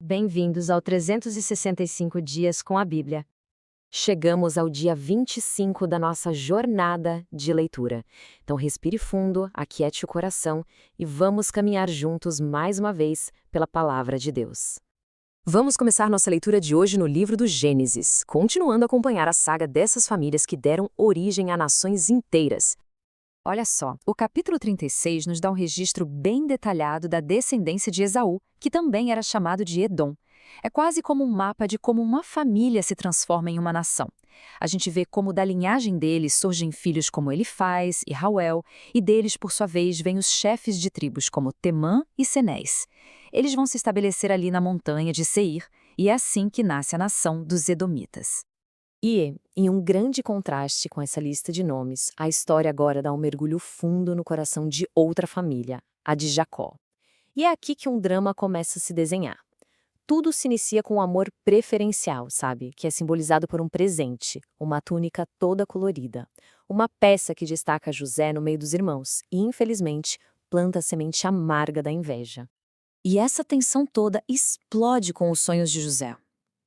Bem-vindos ao 365 Dias com a Bíblia. Chegamos ao dia 25 da nossa jornada de leitura. Então respire fundo, aquiete o coração e vamos caminhar juntos mais uma vez pela Palavra de Deus. Vamos começar nossa leitura de hoje no livro do Gênesis, continuando a acompanhar a saga dessas famílias que deram origem a nações inteiras. Olha só, o capítulo 36 nos dá um registro bem detalhado da descendência de Esaú, que também era chamado de Edom. É quase como um mapa de como uma família se transforma em uma nação. A gente vê como da linhagem deles surgem filhos como Elifaz e Rauel, e deles, por sua vez, vêm os chefes de tribos como Temã e Senés. Eles vão se estabelecer ali na montanha de Seir, e é assim que nasce a nação dos Edomitas. E, em um grande contraste com essa lista de nomes, a história agora dá um mergulho fundo no coração de outra família, a de Jacó. E é aqui que um drama começa a se desenhar. Tudo se inicia com um amor preferencial, sabe? Que é simbolizado por um presente, uma túnica toda colorida. Uma peça que destaca José no meio dos irmãos e, infelizmente, planta a semente amarga da inveja. E essa tensão toda explode com os sonhos de José.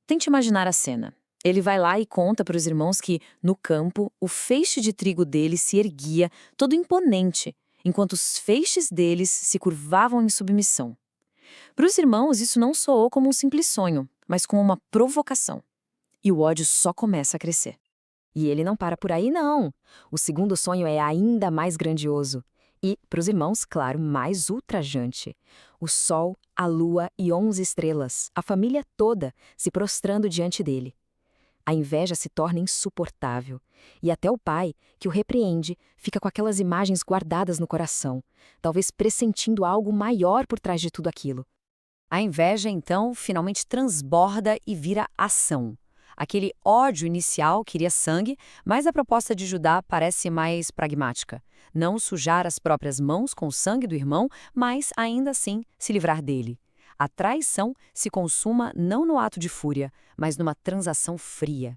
Tente imaginar a cena. Ele vai lá e conta para os irmãos que, no campo, o feixe de trigo deles se erguia, todo imponente, enquanto os feixes deles se curvavam em submissão. Para os irmãos, isso não soou como um simples sonho, mas como uma provocação. E o ódio só começa a crescer. E ele não para por aí, não. O segundo sonho é ainda mais grandioso. E, para os irmãos, claro, mais ultrajante. O sol, a lua e 11 estrelas, a família toda, se prostrando diante dele. A inveja se torna insuportável, e até o pai, que o repreende, fica com aquelas imagens guardadas no coração, talvez pressentindo algo maior por trás de tudo aquilo. A inveja, então, finalmente transborda e vira ação. Aquele ódio inicial queria sangue, mas a proposta de Judá parece mais pragmática. Não sujar as próprias mãos com o sangue do irmão, mas, ainda assim, se livrar dele. A traição se consuma não no ato de fúria, mas numa transação fria.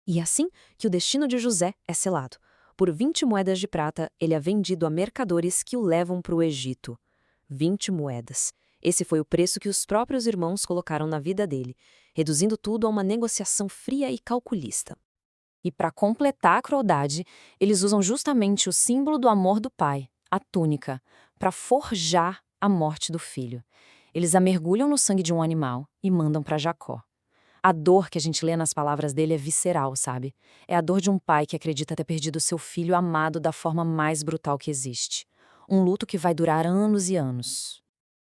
E é assim que o destino de José é selado. Por 20 moedas de prata, ele é vendido a mercadores que o levam para o Egito. 20 moedas. Esse foi o preço que os próprios irmãos colocaram na vida dele, reduzindo tudo a uma negociação fria e calculista. E para completar a crueldade, eles usam justamente o símbolo do amor do pai, a túnica, para forjar a morte do filho. Eles a mergulham no sangue de um animal e mandam para Jacó. A dor que a gente lê nas palavras dele é visceral, sabe? É a dor de um pai que acredita ter perdido seu filho amado da forma mais brutal que existe. Um luto que vai durar anos e anos.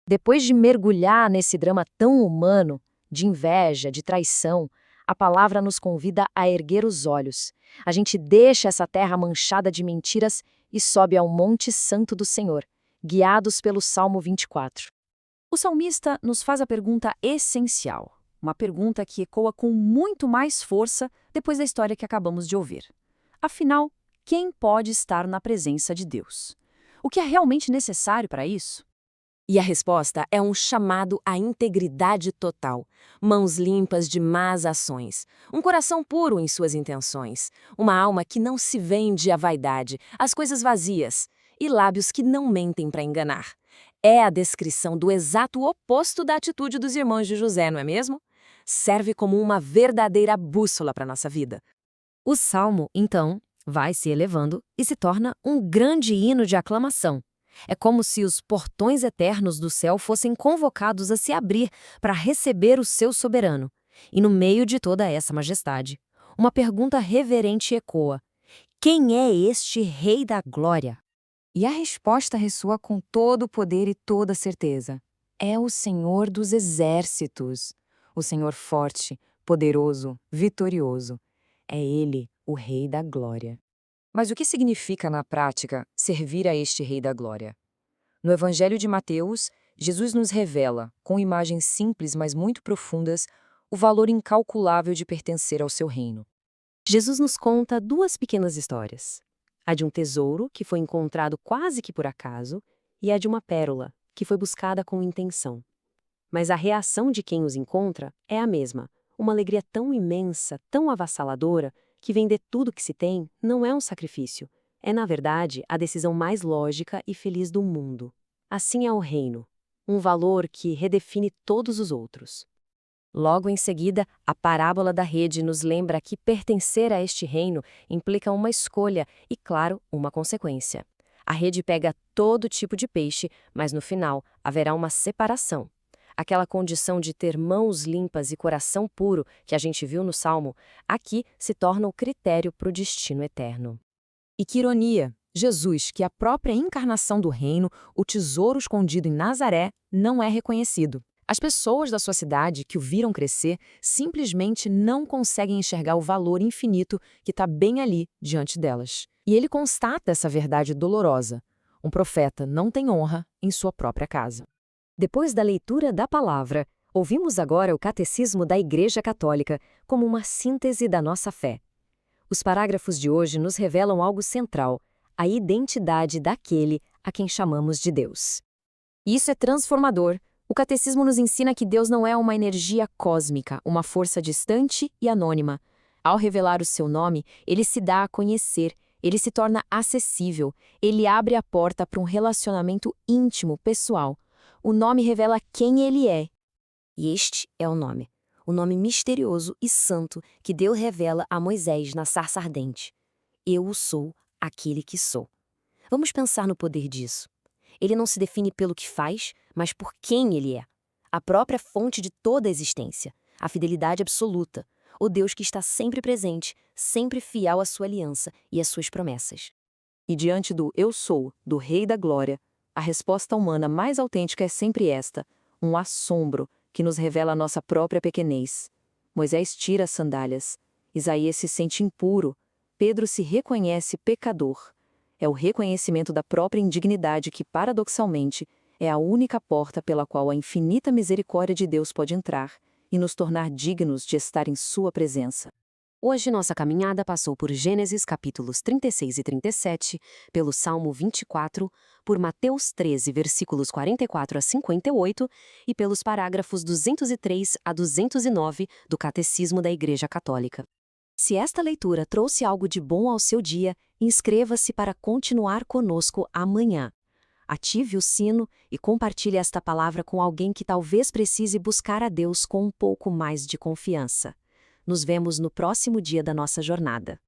Depois de mergulhar nesse drama tão humano, de inveja, de traição, a palavra nos convida a erguer os olhos. A gente deixa essa terra manchada de mentiras e sobe ao Monte Santo do Senhor, guiados pelo Salmo 24. O salmista nos faz a pergunta essencial, uma pergunta que ecoa com muito mais força depois da história que acabamos de ouvir. Afinal, quem pode estar na presença de Deus? O que é realmente necessário para isso? E a resposta é um chamado à integridade total, mãos limpas de más ações, um coração puro em suas intenções, uma alma que não se vende à vaidade, às coisas vazias, e lábios que não mentem para enganar. É a descrição do exato oposto da atitude dos irmãos de José, não é mesmo? Serve como uma verdadeira bússola para a nossa vida. O salmo, então, vai se elevando e se torna um grande hino de aclamação. É como se os portões eternos do céu fossem convocados a se abrir para receber o seu soberano. E no meio de toda essa majestade, uma pergunta reverente ecoa: quem é este Rei da Glória? E a resposta ressoa com todo o poder e toda a certeza. É o Senhor dos Exércitos, o Senhor forte, poderoso, vitorioso. É Ele, o Rei da Glória. Mas o que significa, na prática, servir a este Rei da Glória? No Evangelho de Mateus, Jesus nos revela, com imagens simples mas muito profundas, o valor incalculável de pertencer ao seu reino. Jesus nos conta duas pequenas histórias. A de um tesouro, que foi encontrado quase que por acaso, e a de uma pérola, que foi buscada com intenção. Mas a reação de quem os encontra é a mesma, uma alegria tão imensa, tão avassaladora, que vender tudo que se tem não é um sacrifício. É, na verdade, a decisão mais lógica e feliz do mundo. Assim é o reino, um valor que redefine todos os outros. Logo em seguida, a parábola da rede nos lembra que pertencer a este reino implica uma escolha e, claro, uma consequência. A rede pega todo tipo de peixe, mas no final haverá uma separação. Aquela condição de ter mãos limpas e coração puro que a gente viu no Salmo, aqui se torna o critério para o destino eterno. E que ironia! Jesus, que é a própria encarnação do reino, o tesouro escondido em Nazaré, não é reconhecido. As pessoas da sua cidade que o viram crescer simplesmente não conseguem enxergar o valor infinito que está bem ali diante delas. E ele constata essa verdade dolorosa. Um profeta não tem honra em sua própria casa. Depois da leitura da palavra, ouvimos agora o Catecismo da Igreja Católica como uma síntese da nossa fé. Os parágrafos de hoje nos revelam algo central, a identidade daquele a quem chamamos de Deus. Isso é transformador. O Catecismo nos ensina que Deus não é uma energia cósmica, uma força distante e anônima. Ao revelar o seu nome, ele se dá a conhecer, ele se torna acessível, ele abre a porta para um relacionamento íntimo, pessoal. O nome revela quem ele é. E este é o nome misterioso e santo que Deus revela a Moisés na sarça ardente. Eu o sou, aquele que sou. Vamos pensar no poder disso. Ele não se define pelo que faz, mas por quem ele é. A própria fonte de toda a existência, a fidelidade absoluta, o Deus que está sempre presente, sempre fiel à sua aliança e às suas promessas. E diante do eu sou, do Rei da Glória, a resposta humana mais autêntica é sempre esta, um assombro que nos revela a nossa própria pequenez. Moisés tira as sandálias, Isaías se sente impuro, Pedro se reconhece pecador. É o reconhecimento da própria indignidade que, paradoxalmente, é a única porta pela qual a infinita misericórdia de Deus pode entrar e nos tornar dignos de estar em sua presença. Hoje nossa caminhada passou por Gênesis capítulos 36 e 37, pelo Salmo 24, por Mateus 13, versículos 44 a 58 e pelos parágrafos 203 a 209 do Catecismo da Igreja Católica. Se esta leitura trouxe algo de bom ao seu dia, inscreva-se para continuar conosco amanhã. Ative o sino e compartilhe esta palavra com alguém que talvez precise buscar a Deus com um pouco mais de confiança. Nos vemos no próximo dia da nossa jornada.